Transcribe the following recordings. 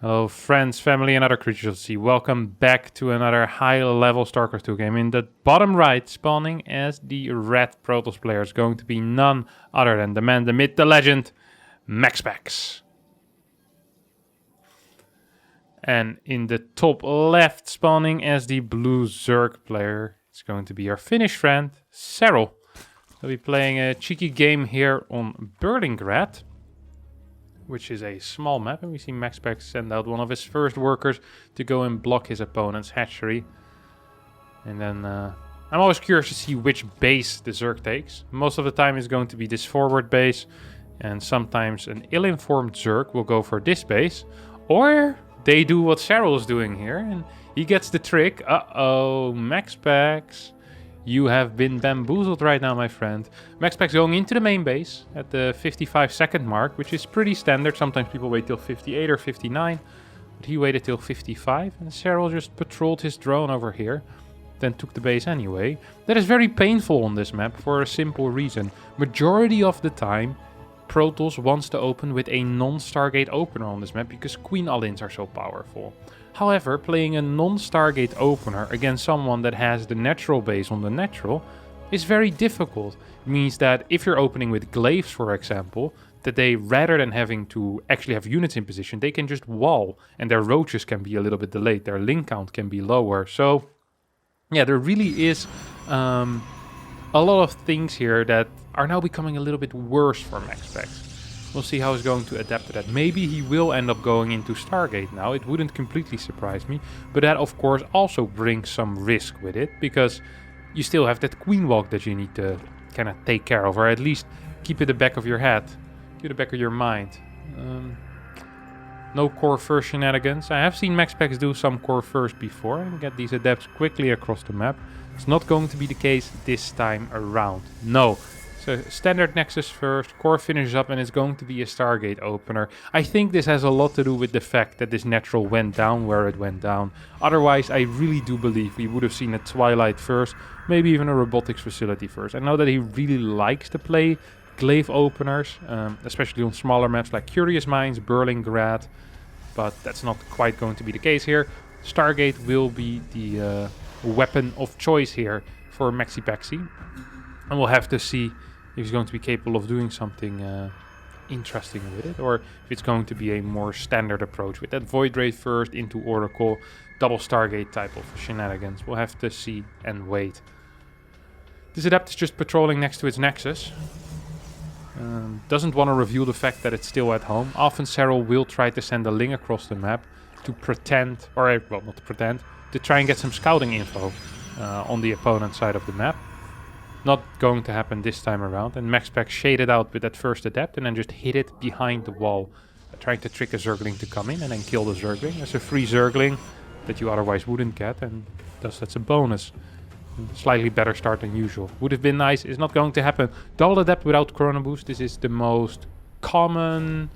Hello friends, family and other creatures of the sea. Welcome back to another high-level StarCraft 2 game. In the bottom right, spawning as the red Protoss player is going to be none other than the man, the myth, the legend, MaxPax's. And in the top left, spawning as the blue Zerg player, it's going to be our Finnish friend, Serral. We'll be playing a cheeky game here on Berlingrad, which is a small map, and we see MaxPax send out one of his first workers to go and block his opponent's hatchery. And then I'm always curious to see which base the Zerg takes. Most of the time it's going to be this forward base, and sometimes an ill-informed Zerg will go for this base. Or they do what Serral is doing here, and he gets the trick. Uh-oh, MaxPax. You have been bamboozled right now, my friend. MaxPax going into the main base at the 55-second mark, which is pretty standard. Sometimes people wait till 58 or 59, but he waited till 55, and Serral just patrolled his drone over here, then took the base anyway. That is very painful on this map for a simple reason. Majority of the time, Protoss wants to open with a non-Stargate opener on this map because Queen Allins are so powerful. However, playing a non-Stargate opener against someone that has the natural base on the natural is very difficult. It means that if you're opening with glaives, for example, that they, rather than having to actually have units in position, they can just wall, and their roaches can be a little bit delayed, their link count can be lower. So, yeah, there really is a lot of things here that are now becoming a little bit worse for MaxPax. We'll see how he's going to adapt to that. Maybe he will end up going into Stargate now. It wouldn't completely surprise me. But that, of course, also brings some risk with it. Because you still have that Queen Walk that you need to kind of take care of. Or at least keep it the back of your head. Keep it the back of your mind. No core first shenanigans. I have seen MaxPax do some core first before. And get these adapts quickly across the map. It's not going to be the case this time around. No. So standard Nexus first, core finishes up, and it's going to be a Stargate opener. I think this has a lot to do with the fact that this natural went down where it went down. Otherwise, I really do believe we would have seen a Twilight first, maybe even a robotics facility first. I know that he really likes to play glaive openers, especially on smaller maps like Curious Minds, Berlingrad, but that's not quite going to be the case here. Stargate will be the weapon of choice here for MaxPax's, and we'll have to see if he's going to be capable of doing something interesting with it, or if it's going to be a more standard approach with that Void Ray first into Oracle, double Stargate type of shenanigans. We'll have to see and wait. This adept is just patrolling next to its Nexus. Doesn't want to reveal the fact that it's still at home. Often Serral will try to send a Ling across the map to pretend, or well, not to pretend, to try and get some scouting info on the opponent's side of the map. Not going to happen this time around, and MaxPax shaded out with that first adept and then just hit it behind the wall, trying to trick a Zergling to come in and then kill the Zergling. There's a free Zergling that you otherwise wouldn't get, and thus that's a bonus. Slightly better start than usual. Would have been nice, it's not going to happen. Double adept without Chrono Boost. This is the most common,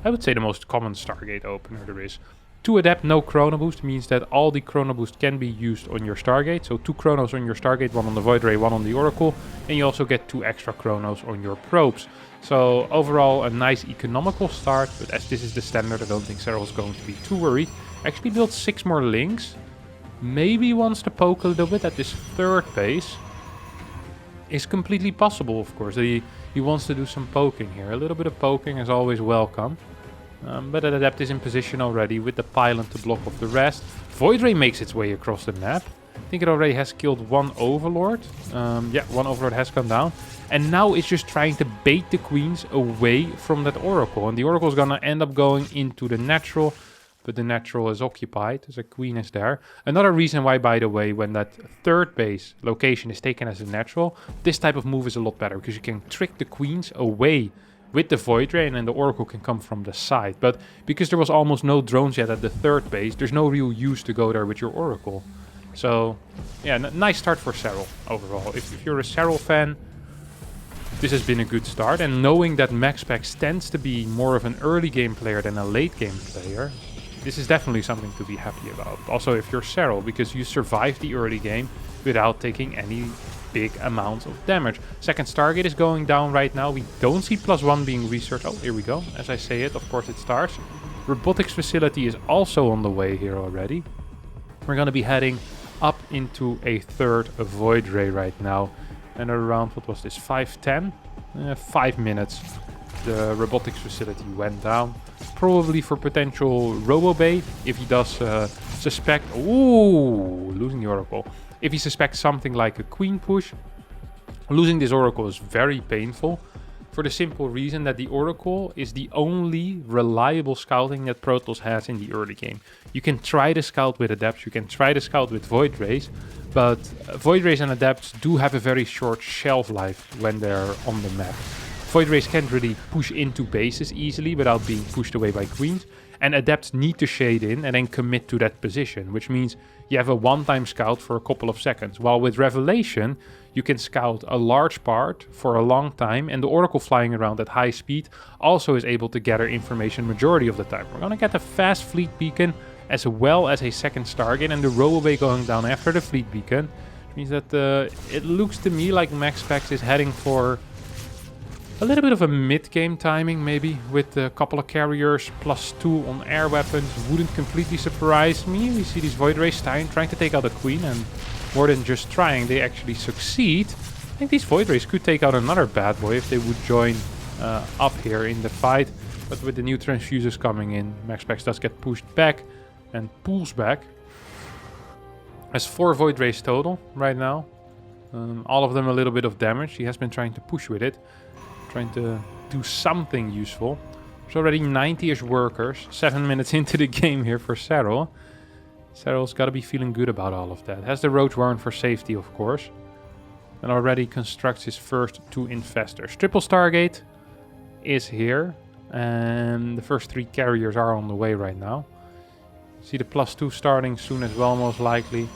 I would say the most common Stargate opener there is. 2 adept, no Chrono Boost means that all the Chrono Boost can be used on your Stargate. So 2 Chronos on your Stargate, 1 on the Void Ray, 1 on the Oracle. And you also get 2 extra Chronos on your probes. So overall a nice economical start, but as this is the standard, I don't think Serral is going to be too worried. Actually built 6 more links. Maybe wants to poke a little bit at this third base. Is completely possible, of course. He wants to do some poking here. A little bit of poking is always welcome. But that adept is in position already with the pylon to block off the rest. Void Ray makes its way across the map. I think it already has killed 1 Overlord. Yeah, 1 Overlord has gone down. And now it's just trying to bait the Queens away from that Oracle. And the Oracle is going to end up going into the natural. But the natural is occupied, so a Queen is there. Another reason why, by the way, when that third base location is taken as a natural, this type of move is a lot better. Because you can trick the Queens away with the Void Ray, and then the Oracle can come from the side. But because there was almost no drones yet at the third base, there's no real use to go there with your Oracle. So, yeah, nice start for Serral overall. If you're a Serral fan, this has been a good start. And knowing that MaxPax tends to be more of an early game player than a late game player, this is definitely something to be happy about. Also, if you're Serral, because you survived the early game without taking any big amounts of damage. Second Stargate is going down right now. We don't see +1 being researched. Oh, here we go. As I say it, of course it starts. Robotics facility is also on the way here already. We're going to be heading up into a third Void Ray right now. And around, what was this, 5:10? 5 minutes. The robotics facility went down. Probably for potential robo-bait if he does suspect... Ooh, losing the Oracle. If he suspects something like a queen push, losing this Oracle is very painful. For the simple reason that the Oracle is the only reliable scouting that Protoss has in the early game. You can try to scout with Adepts, you can try to scout with Void Rays, but Void Rays and Adepts do have a very short shelf life when they're on the map. Void Rays can't really push into bases easily without being pushed away by queens, and Adepts need to shade in and then commit to that position, which means you have a one-time scout for a couple of seconds, while with Revelation you can scout a large part for a long time, and the Oracle flying around at high speed also is able to gather information majority of the time. We're gonna get a fast fleet beacon as well as a second Stargate, and the Robo-Bay going down after the fleet beacon, which means that it looks to me like MaxPax's is heading for a little bit of a mid-game timing, maybe, with a couple of carriers, +2 on air weapons. Wouldn't completely surprise me. We see these Void Rays trying to take out a queen, and more than just trying, they actually succeed. I think these Void Rays could take out another bad boy if they would join up here in the fight. But with the new transfusers coming in, MaxPax does get pushed back and pulls back. Has 4 Void Rays total right now. All of them a little bit of damage. He has been trying to push with it, trying to do something useful. There's already 90-ish workers, 7 minutes into the game here for Serral. Serral's got to be feeling good about all of that. Has the Roach Warren for safety, of course. And already constructs his first 2 infestors. Triple Stargate is here. And the first 3 carriers are on the way right now. See the +2 starting soon as well, most likely.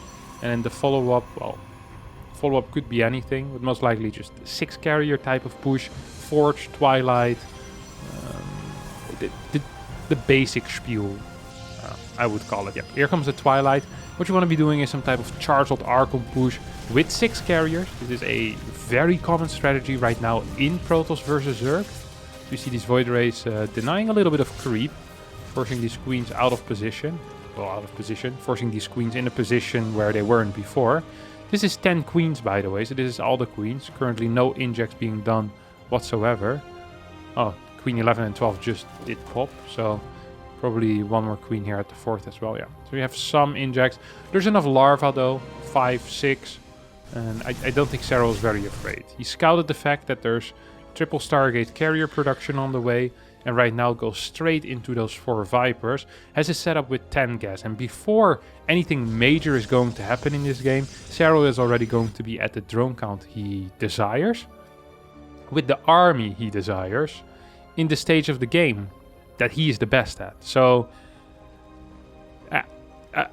And then the follow-up, well, follow-up could be anything, but most likely just a 6 carrier type of push. Forge, Twilight, the basic spiel, I would call it. Yep, here comes the Twilight. What you want to be doing is some type of charged Archon push with 6 carriers. This is a very common strategy right now in Protoss versus Zerg. You see these Void Rays denying a little bit of creep, forcing these queens out of position. Well, out of position, forcing these queens in a position where they weren't before. This is 10 queens, by the way, so this is all the queens. Currently no injects being done whatsoever. Oh, Queen 11 and 12 just did pop, so probably one more queen here at the 4th as well, yeah. So we have some injects. There's enough larva though, 5, 6, and I don't think Serral is very afraid. He scouted the fact that there's triple Stargate carrier production on the way, and right now goes straight into those 4 Vipers. Has a setup with 10 gas, and before anything major is going to happen in this game, Serral is already going to be at the drone count he desires, with the army he desires, in the stage of the game that he is the best at. So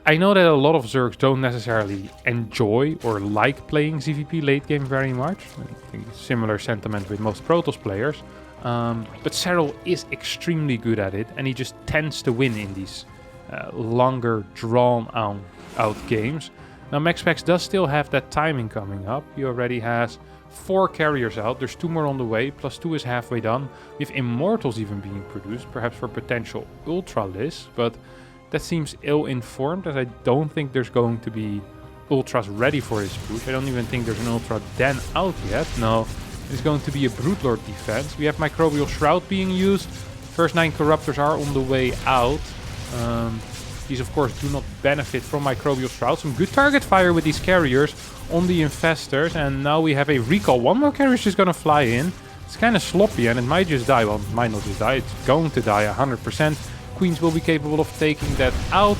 I know that a lot of Zergs don't necessarily enjoy or like playing ZVP late game very much. I think similar sentiment with most Protoss players. But Serral is extremely good at it, and he just tends to win in these longer drawn out games. Now MaxPax does still have that timing coming up. He already has 4 carriers out, there's 2 more on the way, +2 is halfway done. We have Immortals even being produced, perhaps for potential Ultra lists, but that seems ill-informed, as I don't think there's going to be Ultras ready for his push. I don't even think there's an Ultra Den out yet. No, it's going to be a Broodlord defense. We have Microbial Shroud being used. First 9 Corruptors are on the way out. These of course do not benefit from Microbial Shroud. Some good target fire with these carriers on the infestors, and now we have a recall. One more carrier is just gonna fly in. It's kind of sloppy and it might just die. Well, it might not just die, it's going to die 100%. Queens will be capable of taking that out,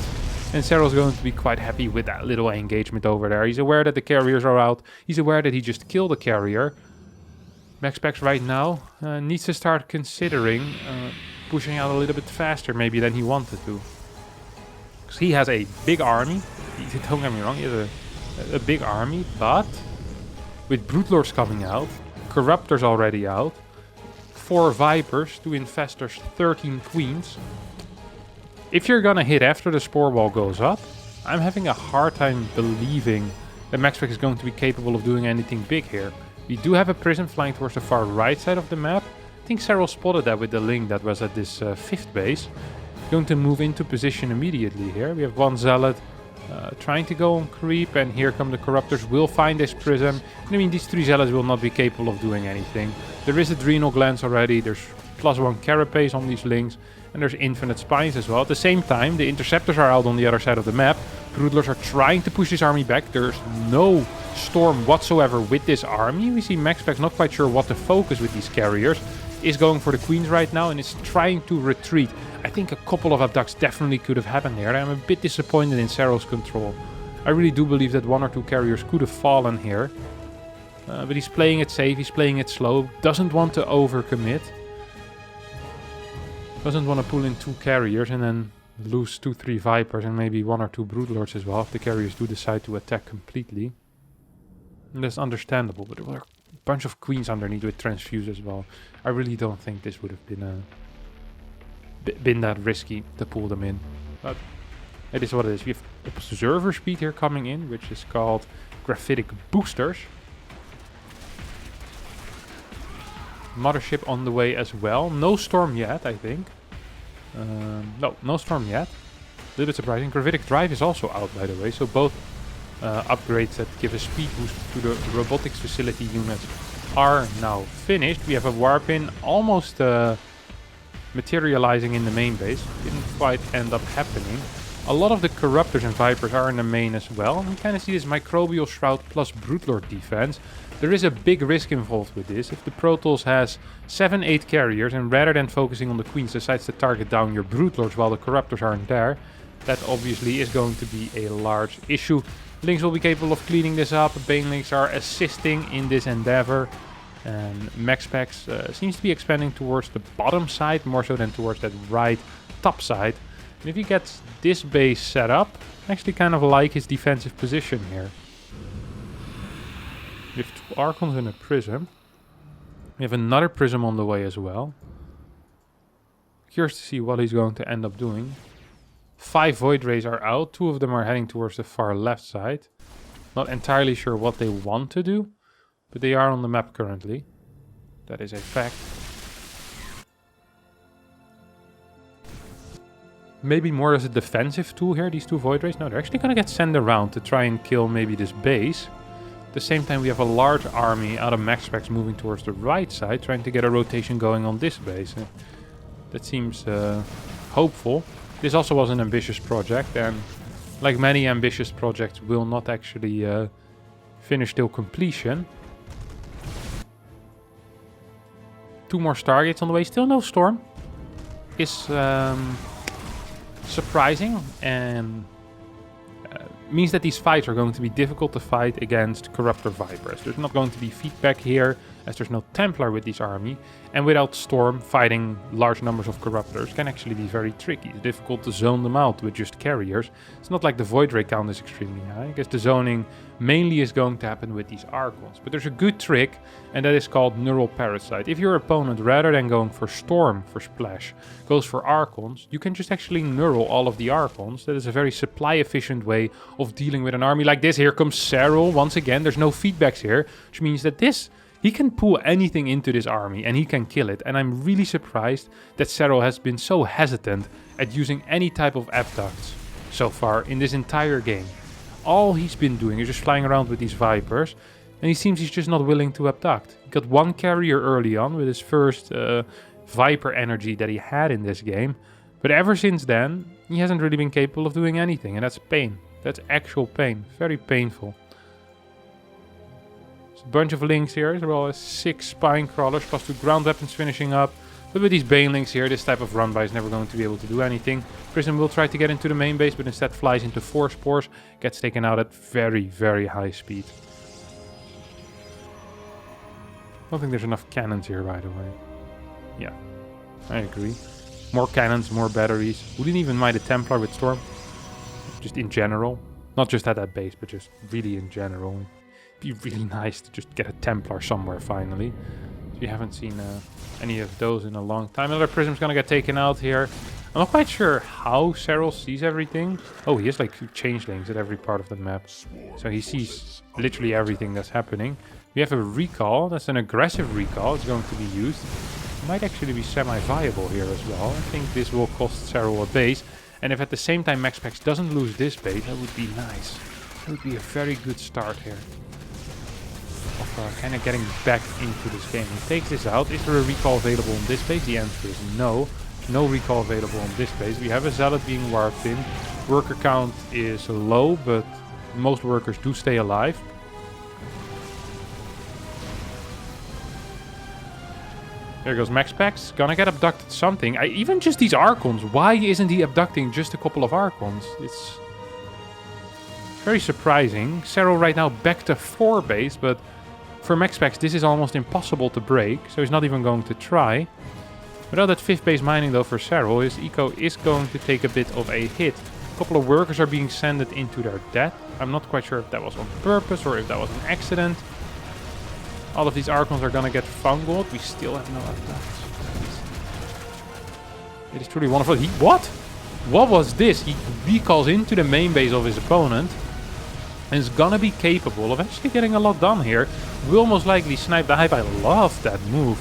and Serral's going to be quite happy with that little engagement over there. He's aware that the carriers are out. He's aware that he just killed a carrier. MaxPax right now needs to start considering pushing out a little bit faster maybe than he wanted to. Because he has a big army. Don't get me wrong, he has a big army, but with Broodlords coming out, Corruptors already out, 4 Vipers, 2 Infestors, 13 Queens. If you're gonna hit after the Spore Wall goes up, I'm having a hard time believing that MaxPax is going to be capable of doing anything big here. We do have a Prism flying towards the far right side of the map. I think Serral spotted that with the link that was at this 5th base. going to move into position immediately here. We have one Zealot trying to go on creep, and here come the Corruptors. Will find this Prism. I mean, these 3 Zealots will not be capable of doing anything. There is Adrenal Glands already. There's +1 Carapace on these links. And there's infinite spines as well. At the same time, the Interceptors are out on the other side of the map. Broodlords are trying to push this army back. There's no storm whatsoever with this army. We see MaxPax's not quite sure what to focus with these carriers. Is going for the queens right now and is trying to retreat. I think a couple of abducts definitely could have happened there. I'm a bit disappointed in Serral's control. I really do believe that 1 or 2 carriers could have fallen here. But he's playing it safe, he's playing it slow. Doesn't want to overcommit. Doesn't want to pull in 2 carriers and then lose 2-3 Vipers and maybe 1 or 2 Broodlords as well if the carriers do decide to attack completely. And that's understandable, but there were a bunch of queens underneath with Transfuse as well. I really don't think this would have been that risky to pull them in. But it is what it is. We have Observer Speed here coming in, which is called Graphitic Boosters. Mothership on the way as well. No storm yet, I think. No storm yet. A little bit surprising. Gravitic Drive is also out, by the way. So both upgrades that give a speed boost to the robotics facility units are now finished. We have a Warp in almost materializing in the main base. Didn't quite end up happening. A lot of the Corruptors and Vipers are in the main as well. We kind of see this Microbial Shroud plus Broodlord defense. There is a big risk involved with this. If the Protoss has 7-8 carriers and rather than focusing on the queens decides to target down your Broodlords while the Corruptors aren't there, that obviously is going to be a large issue. Links will be capable of cleaning this up. Banelings are assisting in this endeavor. And MaxPax's seems to be expanding towards the bottom side more so than towards that right top side. And if he gets this base set up, I actually kind of like his defensive position here. We have 2 Archons and a Prism. We have another Prism on the way as well. Curious to see what he's going to end up doing. 5 Void Rays are out. 2 of them are heading towards the far left side. Not entirely sure what they want to do, but they are on the map currently. That is a fact. Maybe more as a defensive tool here, these 2 Void Rays. No, they're actually going to get sent around to try and kill maybe this base. At the same time, we have a large army out of MaxPax's moving towards the right side, trying to get a rotation going on this base. That seems hopeful. This also was an ambitious project, and like many ambitious projects, will not actually finish till completion. 2 more Stargates on the way. Still no storm. Is surprising and means that these fights are going to be difficult to fight against Corruptor Vipers. There's not going to be feedback here, as there's no Templar with this army, and without Storm, fighting large numbers of Corruptors can actually be very tricky. It's difficult to zone them out with just carriers. It's not like the Void Ray count is extremely high. I guess the zoning mainly is going to happen with these Archons. But there's a good trick, and that is called Neural Parasite. If your opponent, rather than going for Storm for splash, goes for Archons, you can just actually neural all of the Archons. That is a very supply-efficient way of dealing with an army like this. Here comes Serral. Once again, there's no feedbacks here, which means that he can pull anything into this army and he can kill it. And I'm really surprised that Serral has been so hesitant at using any type of abducts so far in this entire game. All he's been doing is just flying around with these Vipers, and he seems he's just not willing to abduct. He got 1 carrier early on with his first Viper energy that he had in this game, but ever since then, he hasn't really been capable of doing anything, and that's pain. That's actual pain. Very painful. A bunch of links here, as well as 6 spine crawlers plus 2 ground weapons finishing up. But with these banelings here, this type of run by is never going to be able to do anything. Prism will try to get into the main base, but instead flies into 4 spores, gets taken out at very, very high speed. I don't think there's enough cannons here, by the way. Yeah, I agree. More cannons, more batteries. Wouldn't even mind a Templar with Storm. Just in general. Not just at that base, but just really in general. Be really nice to just get a Templar somewhere finally. We haven't seen any of those in a long time. Another Prism's gonna get taken out here. I'm not quite sure how Serral sees everything. Oh, he has like 2 changelings at every part of the map. So he sees literally everything that's happening. We have a recall. That's an aggressive recall. It's going to be used. might actually be semi-viable here as well. I think this will cost Serral a base. And if at the same time MaxPax's doesn't lose this base, that would be nice. That would be a very good start here. Of kind of getting back into this game. He takes this out. Is there a recall available on this base? The answer is no. No recall available on this base. We have a Zealot being warped in. Worker count is low, but most workers do stay alive. There goes MaxPax's. Gonna get abducted something. Even just these Archons. Why isn't he abducting just a couple of Archons? It's very surprising. Serral right now back to 4 base, but for MaxPax's this is almost impossible to break, so he's not even going to try. Without that 5th base mining though for Serral, his eco is going to take a bit of a hit. A couple of workers are being sent into their death. I'm not quite sure if that was on purpose or if that was an accident. All of these Archons are gonna get fungled. We still have no attacks. It is truly wonderful. What? What was this? He recalls into the main base of his opponent and is gonna be capable of actually getting a lot done here. Will most likely snipe the hive. I love that move.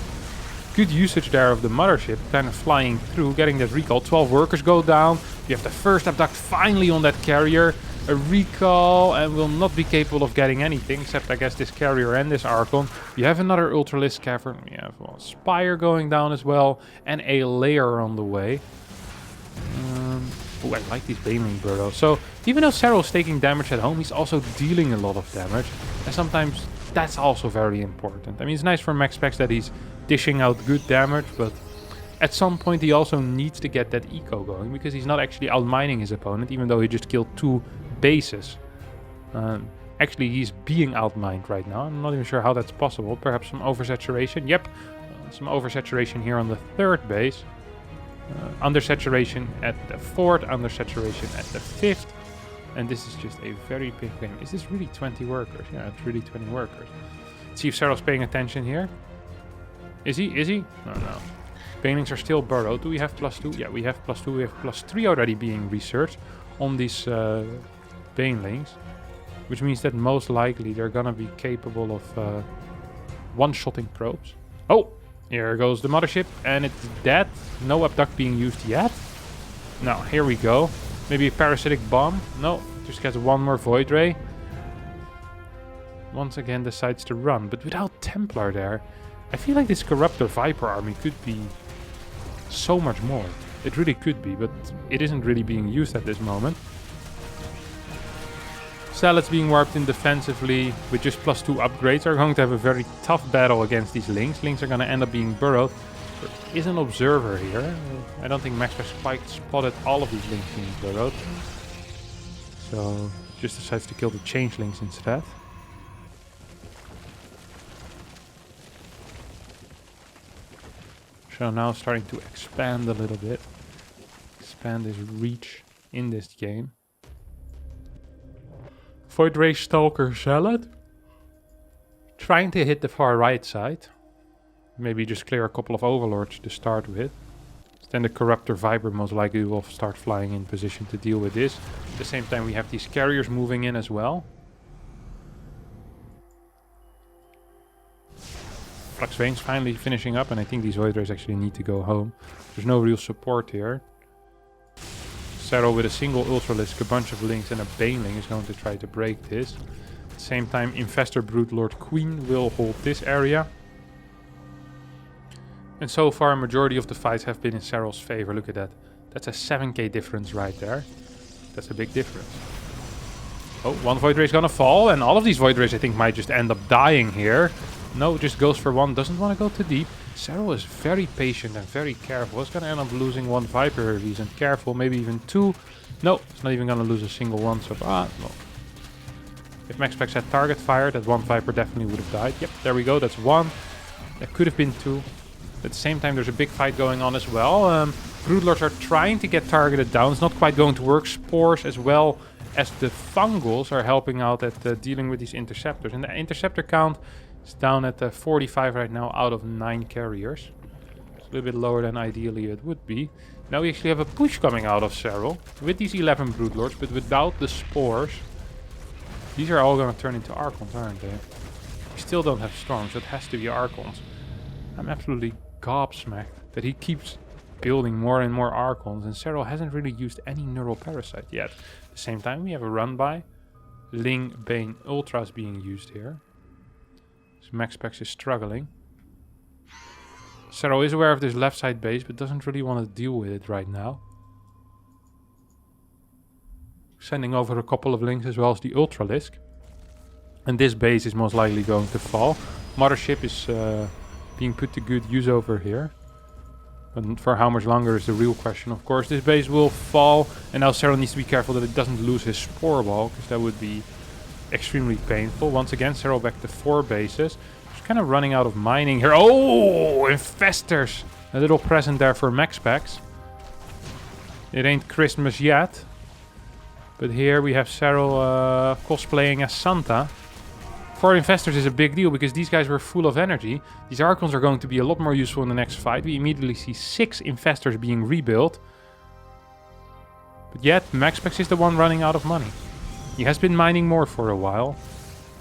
Good usage there of the mothership, kind of flying through, getting that recall. 12 workers go down. You have the first abduct finally on that carrier. A recall and will not be capable of getting anything, except I guess this carrier and this Archon. You have another Ultralisk Cavern. We have a Spire going down as well, and a layer on the way. Oh, I like these Baneling Burrows. So even though Serral's taking damage at home, he's also dealing a lot of damage. And sometimes that's also very important. I mean, it's nice for MaxPax's that he's dishing out good damage, but at some point he also needs to get that eco going, because he's not actually outmining his opponent, even though he just killed 2 bases. Actually, he's being outmined right now. I'm not even sure how that's possible. Perhaps some oversaturation. Yep, some oversaturation here on the 3rd base. Undersaturation at the 4th, undersaturation at the 5th. And this is just a very big game. Is this really 20 workers? Yeah, it's really 20 workers. Let's see if Serral's paying attention here. Is he? Is he? Oh, no. Banelings are still burrowed. Do we have +2? Yeah, we have +2. We have +3 already being researched on these Banelings. Which means that most likely they're gonna be capable of one-shotting probes. Oh! Here goes the mothership, and it's dead. No abduct being used yet. Now, here we go. Maybe a parasitic bomb. No, just gets one more Void Ray. Once again decides to run, but without Templar there. I feel like this Corruptor Viper army could be so much more. It really could be, but it isn't really being used at this moment. Zealots being warped in defensively with just +2 upgrades are going to have a very tough battle against these Lings. Lings are going to end up being burrowed. There is an observer here. I don't think MaxPax's quite spotted all of these Lings being burrowed. So just decides to kill the Changelings instead. So now starting to expand a little bit. Expand his reach in this game. Void Ray Stalker Zealot. Trying to hit the far right side. Maybe just clear a couple of Overlords to start with. Then the Corruptor Viper most likely will start flying in position to deal with this. At the same time we have these carriers moving in as well. Flux Veins finally finishing up, and I think these Void Rays actually need to go home. There's no real support here. Serral with a single Ultralisk, a bunch of Lings, and a Baneling is going to try to break this. At the same time, Infestor Broodlord Queen will hold this area. And so far, a majority of the fights have been in Serral's favor. Look at that. That's a 7k difference right there. That's a big difference. Oh, one Void Ray is gonna fall, and all of these Void Rays I think might just end up dying here. No, just goes for one, doesn't want to go too deep. Serral is very patient and very careful. It's going to end up losing one Viper if he isn't careful, maybe even 2. No, it's not even going to lose a single one, so no. If MaxPax's had target fire, that one Viper definitely would have died. Yep, there we go, that's 1. That could have been 2. At the same time, there's a big fight going on as well. Broodlords are trying to get targeted down. It's not quite going to work. Spores as well as the Fungals are helping out at dealing with these Interceptors. And the Interceptor count is down at 45 right now out of 9 carriers. It's a little bit lower than ideally it would be. Now we actually have a push coming out of Serral with these 11 Broodlords, but without the Spores. These are all going to turn into Archons, aren't they? We still don't have Storms, so it has to be Archons. I'm absolutely gobsmacked that he keeps building more and more Archons, and Serral hasn't really used any Neural Parasite yet. At the same time, we have a run by. Ling, Bane, Ultras being used here. So MaxPax's is struggling. Serral is aware of this left side base, but doesn't really want to deal with it right now. Sending over a couple of Lings as well as the Ultralisk. And this base is most likely going to fall. Mothership is being put to good use over here. But for how much longer is the real question. Of course, this base will fall. And now Serral needs to be careful that it doesn't lose his Spore Ball, because that would be extremely painful. Once again, Serral back to 4 bases. Just kind of running out of mining here. Oh, Infestors! A little present there for MaxPax's. It ain't Christmas yet. But here we have Serral cosplaying as Santa. 4 Infestors is a big deal because these guys were full of energy. These Archons are going to be a lot more useful in the next fight. We immediately see 6 Infestors being rebuilt. But yet, MaxPax's is the one running out of money. He has been mining more for a while.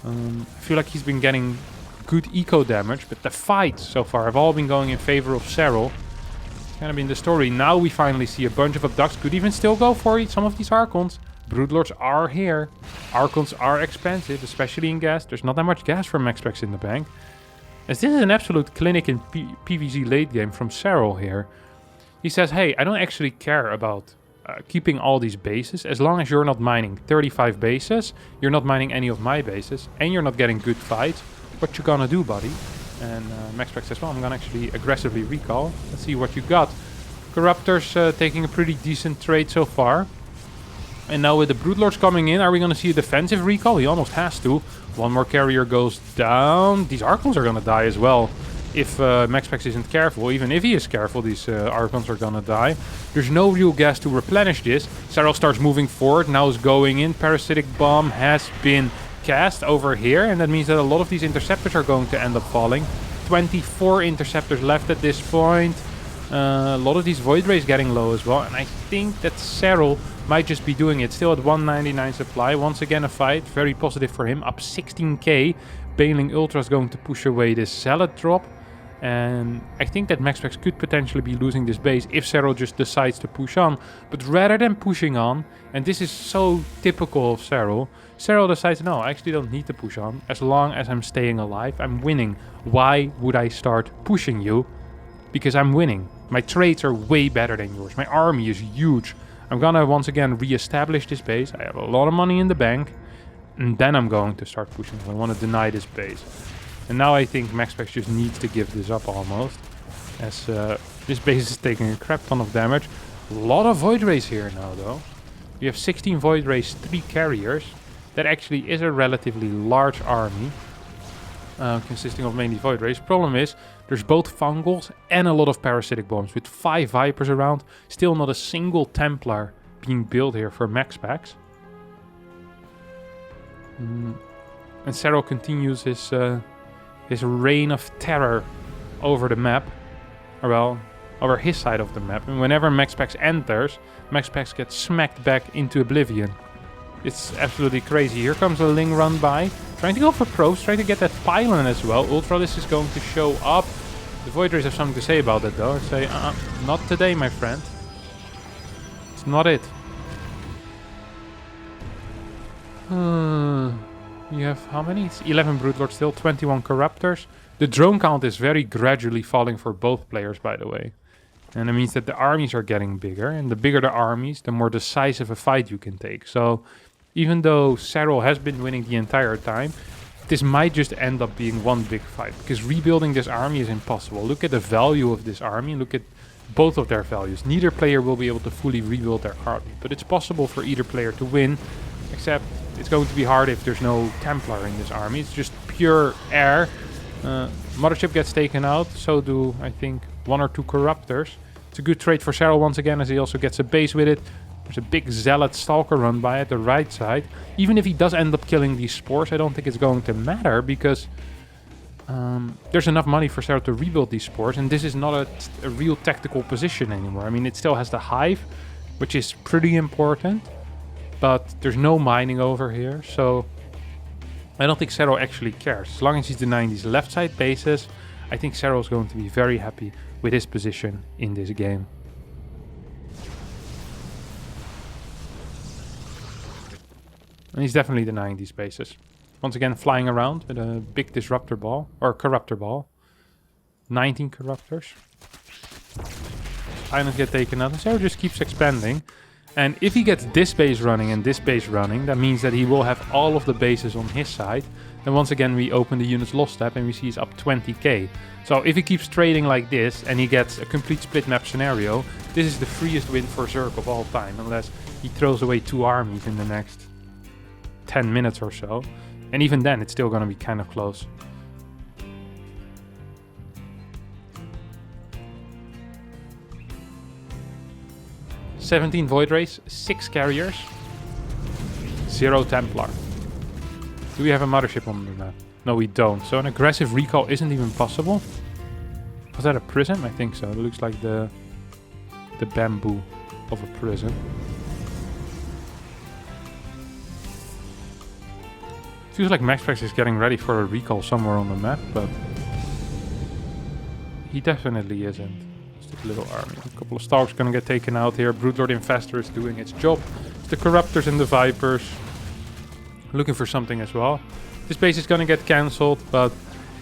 I feel like he's been getting good eco damage, but the fights so far have all been going in favor of Serral. It's kind of been the story. Now we finally see a bunch of Abducts. Could even still go for some of these Archons. Broodlords are here. Archons are expensive, especially in gas. There's not that much gas for MaxPax's in the bank. As this is an absolute clinic in PvZ late game from Serral here. He says, hey, I don't actually care about keeping all these bases. As long as you're not mining 35 bases, you're not mining any of my bases, and you're not getting good fights, what you gonna do, buddy? And MaxPax's says, well, I'm gonna actually aggressively recall. Let's see what you got. Corruptors taking a pretty decent trade so far. And now with the Broodlords coming in, are we going to see a defensive recall? He almost has to. One more carrier goes down. These Archons are going to die as well. If MaxPax's isn't careful. Even if he is careful, these Archons are going to die. There's no real gas to replenish this. Serral starts moving forward. Now is going in. Parasitic Bomb has been cast over here. And that means that a lot of these Interceptors are going to end up falling. 24 Interceptors left at this point. A lot of these Void Rays getting low as well. And I think that Serral might just be doing it. Still at 199 supply. Once again a fight. Very positive for him. Up 16k. Baneling Ultra is going to push away this Zealot drop. And I think that MaxPax's could potentially be losing this base if Serral just decides to push on. But rather than pushing on, and this is so typical of Serral, Serral decides, no, I actually don't need to push on. As long as I'm staying alive, I'm winning. Why would I start pushing you? Because I'm winning. My trades are way better than yours. My army is huge. I'm gonna once again re-establish this base. I have a lot of money in the bank. And then I'm going to start pushing. I want to deny this base. And now I think MaxPax's just needs to give this up almost. As this base is taking a crap ton of damage. A lot of Void Rays here now though. We have 16 Void Rays, 3 carriers. That actually is a relatively large army. Consisting of mainly Void Rays. Problem is, there's both Fungals and a lot of Parasitic Bombs. With 5 Vipers around, still not a single Templar being built here for MaxPax's. And Serral continues his reign of terror over the map. Or well, over his side of the map. And whenever MaxPax's enters, MaxPax's gets smacked back into oblivion. It's absolutely crazy. Here comes a Ling run by. Trying to go for probes, trying to get that pylon as well. Ultralisk is going to show up. The Void Rays have something to say about that though. Say, not today, my friend. It's not it. You have how many? It's 11 Broodlords still, 21 Corruptors. The drone count is very gradually falling for both players, by the way. And it means that the armies are getting bigger. And the bigger the armies, the more decisive a fight you can take. So even though Serral has been winning the entire time, this might just end up being one big fight. Because rebuilding this army is impossible. Look at the value of this army. Look at both of their values. Neither player will be able to fully rebuild their army. But it's possible for either player to win. Except it's going to be hard if there's no Templar in this army. It's just pure air. Mothership gets taken out. So do, I think, 1 or 2 Corruptors. It's a good trade for Serral once again, as he also gets a base with it. There's a big Zealot Stalker run by at the right side. Even if he does end up killing these spores, I don't think it's going to matter, because there's enough money for Serral to rebuild these spores, and this is not a real tactical position anymore. I mean, it still has the hive, which is pretty important, but there's no mining over here, so I don't think Serral actually cares. As long as he's denying these left side bases, I think Serral is going to be very happy with his position in this game. And he's definitely denying these bases. Once again, flying around with a big disruptor ball, or corruptor ball. 19 corruptors. Islands get taken out, and Serral just keeps expanding. And if he gets this base running and this base running, that means that he will have all of the bases on his side. And once again, we open the units lost tab and we see he's up 20k. So if he keeps trading like this and he gets a complete split map scenario, this is the freest win for Zerg of all time, unless he throws away 2 armies in the next 10 minutes or so. And even then, it's still going to be kind of close. "17 Void Rays, 6 carriers, 0 Templar." Do we have a mothership on the map? No, we don't. So an aggressive recall isn't even possible. Was that a prism? I think so. It looks like the bamboo of a prism. Feels like MaxPax's is getting ready for a recall somewhere on the map, but he definitely isn't. Just a little army. A couple of stalks gonna get taken out here. Broodlord Infestor is doing its job. It's the Corruptors and the Vipers looking for something as well. This base is gonna get cancelled, but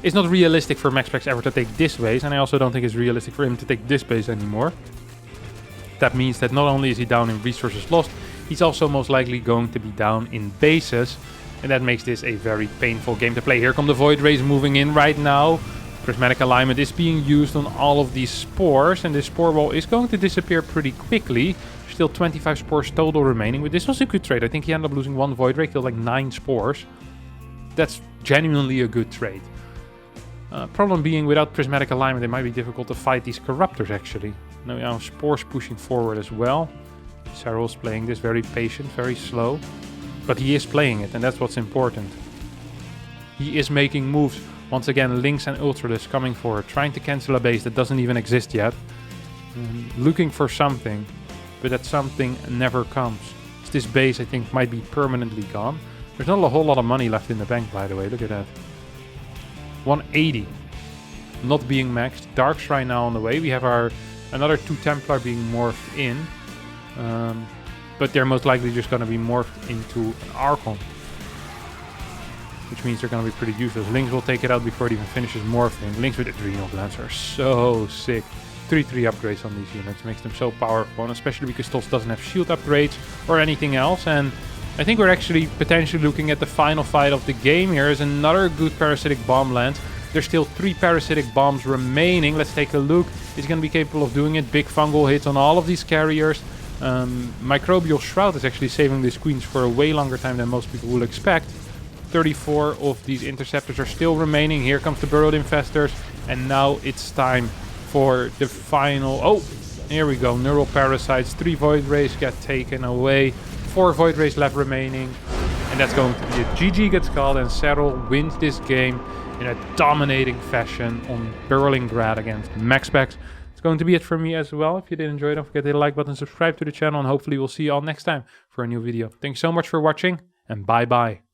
it's not realistic for MaxPax ever to take this base, and I also don't think it's realistic for him to take this base anymore. That means that not only is he down in resources lost, he's also most likely going to be down in bases, and that makes this a very painful game to play. Here come the Void Rays moving in right now. Prismatic Alignment is being used on all of these spores, and this spore wall is going to disappear pretty quickly. Still 25 spores total remaining, but this was a good trade. I think he ended up losing 1 Void Ray, killed like 9 spores. That's genuinely a good trade. Problem being, without Prismatic Alignment, it might be difficult to fight these Corruptors actually. Now spores pushing forward as well. Serral's playing this very patient, very slow. But he is playing it, and that's what's important. He is making moves. Once again, Lynx and Ultralisk coming forward, trying to cancel a base that doesn't even exist yet. Looking for something, but that something never comes. This base, I think, might be permanently gone. There's not a whole lot of money left in the bank, by the way. Look at that. 180. Not being maxed. Dark Shrine now on the way. We have another 2 Templar being morphed in. But they're most likely just going to be morphed into an Archon, which means they're going to be pretty useless. Lynx will take it out before it even finishes morphing. Lynx with Adrenal Glands are so sick. 3/3 upgrades on these units makes them so powerful, and especially because TOS doesn't have shield upgrades or anything else. And I think we're actually potentially looking at the final fight of the game here as another good Parasitic Bomb lands. There's still 3 Parasitic Bombs remaining. Let's take a look. He's going to be capable of doing it. Big fungal hits on all of these carriers. Microbial Shroud is actually saving these queens for a way longer time than most people will expect. 34 of these interceptors are still remaining. Here comes the Burrowed Infestors, and now it's time for the final. Oh, here we go. Neural Parasites. 3 Void Rays get taken away. 4 Void Rays left remaining, and that's going to be it. GG gets called, and Serral wins this game in a dominating fashion on Berlingrad against MaxPax. It's going to be it for me as well. If you did enjoy it, don't forget to hit the like button, subscribe to the channel, and hopefully we'll see you all next time for a new video. Thanks so much for watching, and bye bye.